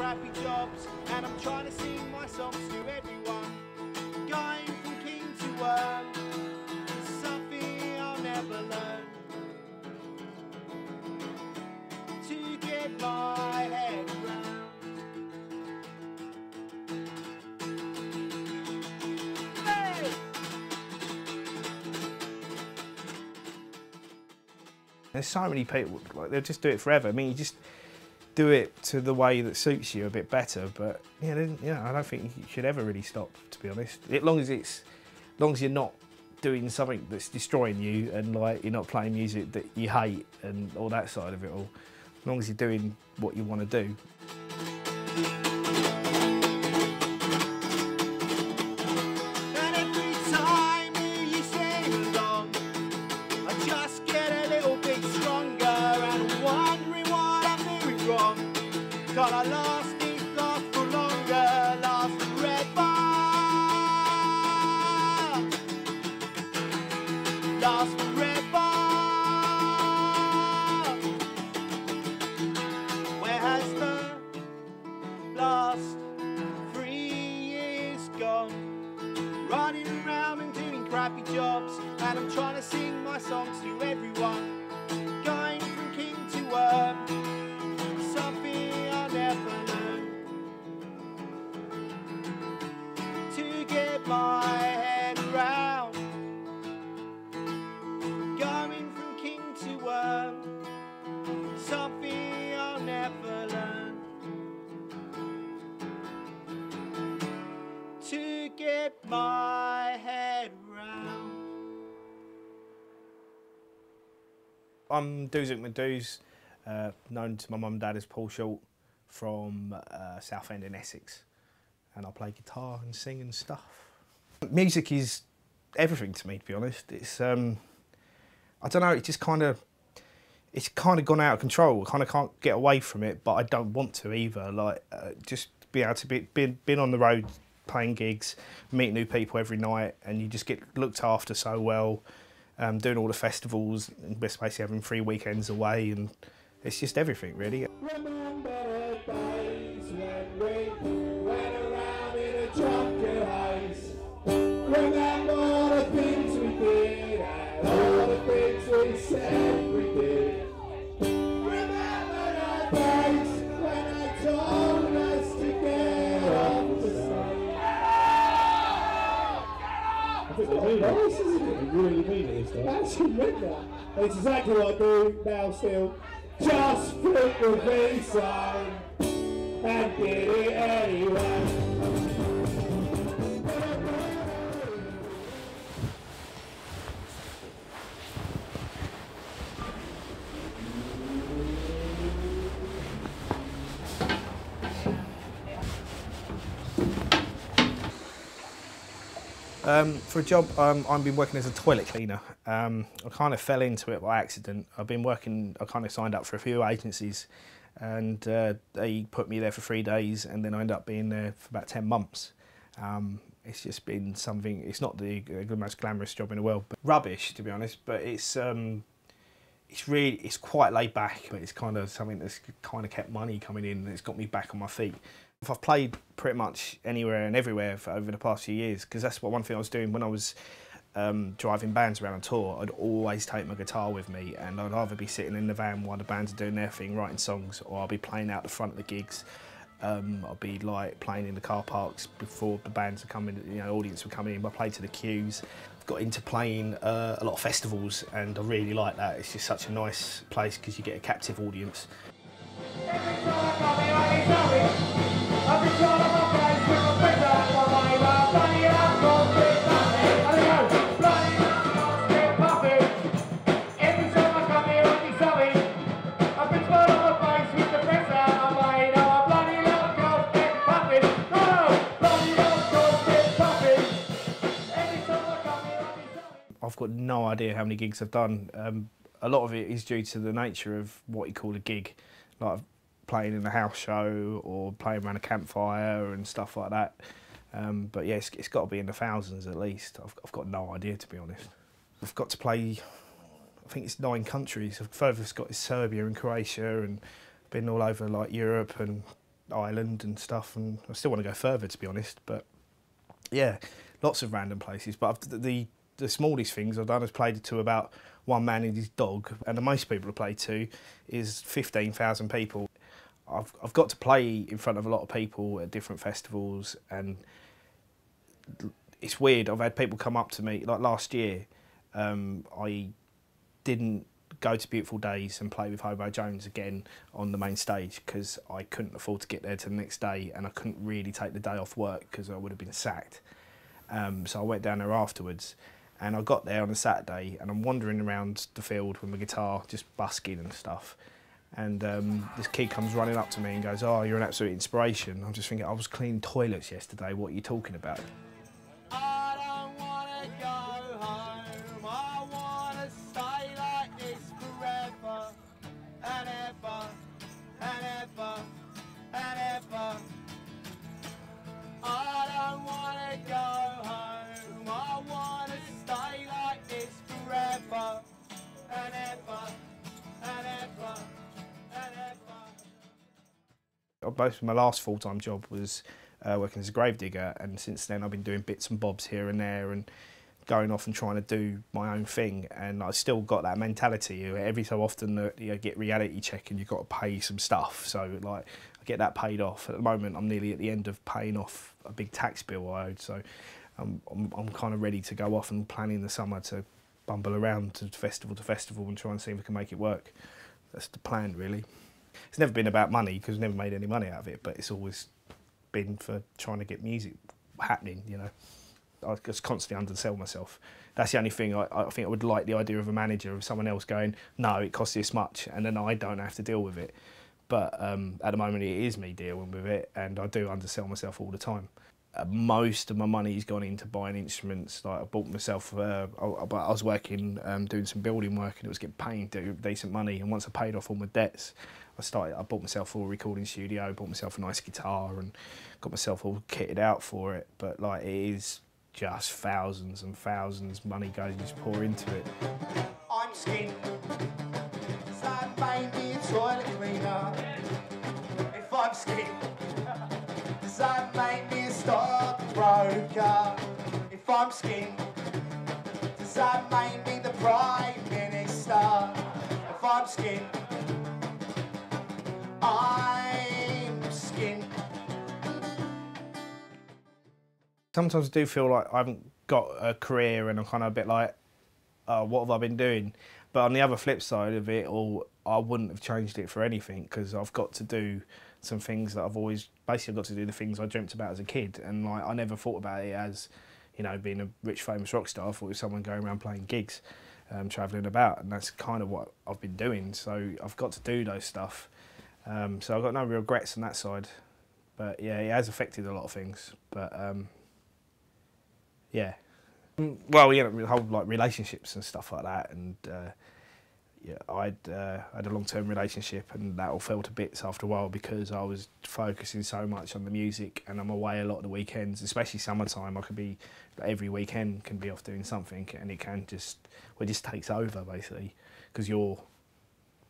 crappy jobs, and I'm trying to sing my songs to everyone. Going from king to worm, something I'll never learn. To get my head round. Hey! There's so many people, like, they'll just do it forever. I mean, you just do it to the way that suits you a bit better, but yeah, I don't think you should ever really stop, to be honest. As long as you're not doing something that's destroying you, and like you're not playing music that you hate and all that side of it all. As long as you're doing what you want to do. And every time you sing along, I just get a little bit stronger and wondering what I'm doing wrong. Can I last for longer, last forever, last forever. Where has the last 3 years gone? Running around and doing crappy jobs, and I'm trying to sing my songs to everyone. Going from king to worm, something I'll never learn. To get my head round. Going from king to worm, something I'll never learn. To get my head round. I'm Dooze McDooze, known to my mum and dad as Paul Short, from Southend in Essex, and I play guitar and sing and stuff. Music is everything to me, to be honest. It's I don't know, it's kind of gone out of control. I kind of can't get away from it, but I don't want to either. Like just be able to been on the road playing gigs, meet new people every night, and you just get looked after so well. Doing all the festivals, and basically having 3 weekends away, and it's just everything, really. Remember the days when we went around in a drunken haze. Remember the things we did and all the things we said we did. Remember the days when I told us to get off the stage. I think they mean this, isn't it? They really mean it this time. I actually meant that. It's exactly what I do now still. Just flip the bass on and get it anyway. For a job, I've been working as a toilet cleaner. I kind of fell into it by accident. I kind of signed up for a few agencies, and they put me there for 3 days, and then I ended up being there for about 10 months. It's just been something, it's not the most glamorous job in the world, but rubbish, to be honest, but it's quite laid back, but it's kind of something that's kind of kept money coming in, and it's got me back on my feet. I've played pretty much anywhere and everywhere over the past few years, because that's one thing I was doing when I was driving bands around on tour. I'd always take my guitar with me, and I'd either be sitting in the van while the bands are doing their thing, writing songs, or I'll be playing out the front of the gigs. I'll be like playing in the car parks before the bands are coming, you know, audience were coming in. I played to the queues. I've got into playing a lot of festivals, and I really like that. It's just such a nice place because you get a captive audience. I've got no idea how many gigs I've done. A lot of it is due to the nature of what you call a gig, like playing in a house show or playing around a campfire and stuff like that. But yeah, it's got to be in the thousands at least. I've got no idea, to be honest. I've got to play, I think it's 9 countries. The furthest got is Serbia and Croatia, and been all over like Europe and Ireland and stuff, and I still want to go further, to be honest. But yeah, lots of random places. But the smallest things I've done is played to about one man and his dog, and the most people I've played to is 15,000 people. I've got to play in front of a lot of people at different festivals, and it's weird. I've had people come up to me, like last year, I didn't go to Beautiful Days and play with Hobo Jones again on the main stage because I couldn't afford to get there to the next day, and I couldn't really take the day off work because I would have been sacked. So I went down there afterwards, and I got there on a Saturday, and I'm wandering around the field with my guitar, just busking and stuff. And this kid comes running up to me and goes, "Oh, you're an absolute inspiration." I'm just thinking, I was cleaning toilets yesterday, what are you talking about? I don't wanna go home, I wanna stay like this forever and ever and ever and ever. I don't wanna go home, I wanna stay like this forever and ever and ever and ever. Both my last full-time job was working as a gravedigger, and since then I've been doing bits and bobs here and there and going off and trying to do my own thing. And I still got that mentality. Every so often you get reality check and you've got to pay some stuff. So like I get that paid off. At the moment I'm nearly at the end of paying off a big tax bill I owed. So I'm kind of ready to go off and planning the summer to bumble around to festival and try and see if we can make it work. That's the plan, really. It's never been about money because I've never made any money out of it, but it's always been for trying to get music happening, you know. I just constantly undersell myself. That's the only thing I think I would like the idea of a manager, of someone else going, no, it costs this much, and then I don't have to deal with it. But at the moment it is me dealing with it, and I do undersell myself all the time. Most of my money's gone into buying instruments. Like I bought myself, I was working, doing some building work, and it was getting paid decent money. And once I paid off all my debts, I bought myself a recording studio, bought myself a nice guitar, and got myself all kitted out for it. But like it is just thousands and thousands money goes just pour into it. I'm skinned, so I made me a toilet cleaner. If I'm skinned, so I made me a stockbroker. If I'm skinned, so I made me the Prime Minister. If I'm skinned, I'm skinned. Sometimes I do feel like I haven't got a career and I'm kind of a bit like, what have I been doing? But on the other flip side of it all, I wouldn't have changed it for anything because I've got to do some things that I've always, basically got to do the things I dreamt about as a kid. And like I never thought about it as, you know, being a rich famous rock star. I thought it was someone going around playing gigs, travelling about, and that's kind of what I've been doing. So I've got to do those stuff. So I've got no real regrets on that side. But yeah, it has affected a lot of things. But yeah. Well, you know, whole like relationships and stuff like that, and yeah, I had a long-term relationship, and that all fell to bits after a while because I was focusing so much on the music, and I'm away a lot of the weekends, especially summertime. I could be every weekend can be off doing something, and it can just it just takes over basically because you're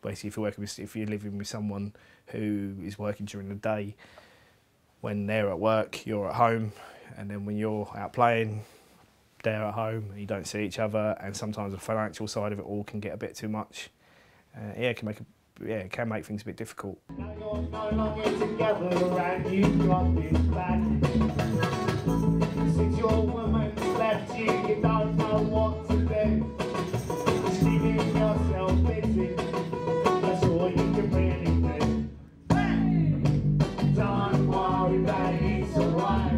basically if you're living with someone who is working during the day, when they're at work, you're at home, and then when you're out playing, they're at home, you don't see each other, and sometimes the financial side of it all can get a bit too much. Yeah, it can make things a bit difficult. Now you're no longer together and you've got this back. Since your woman's left you, you don't know what to do. Just leaving yourself busy, that's all you can really do. Hey! Don't worry, baby, it's alright.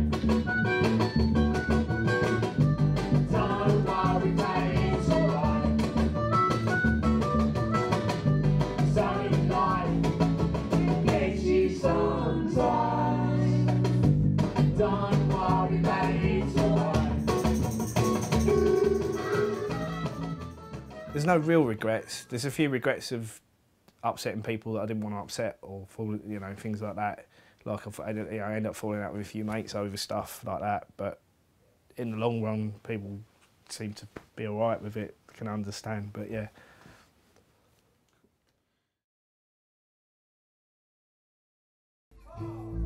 There's no real regrets. There's a few regrets of upsetting people that I didn't want to upset, or you know, things like that. Like I end up falling out with a few mates over stuff like that. But in the long run, people seem to be all right with it, can understand. But yeah. Oh.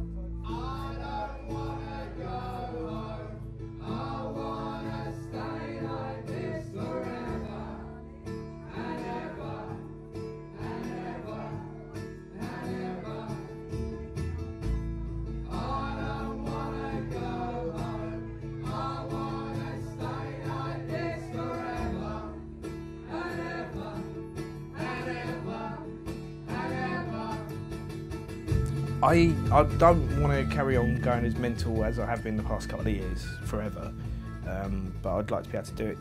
I don't want to carry on going as mental as I have been the past couple of years, forever. But I'd like to be able to do it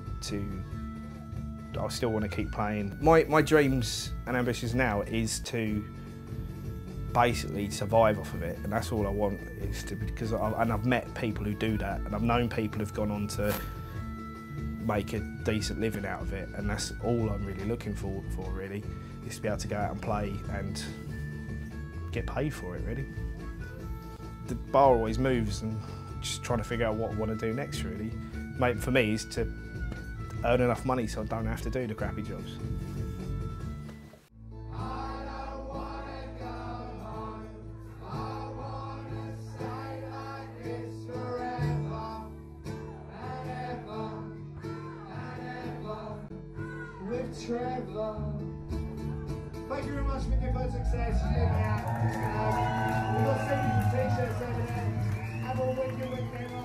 I still want to keep playing. My dreams and ambitions now is to basically survive off of it, and that's all I want, is to, because I've met people who do that, and I've known people who've gone on to make a decent living out of it, and that's all I'm really looking for really, is to be able to go out and play and get paid for it, really. The bar always moves, and just trying to figure out what I want to do next, really. For me, is to earn enough money so I don't have to do the crappy jobs. Trevor. Thank you very much for your fun success. You've been out. We've got 70 t-shirts over there. Have a wicked weekend.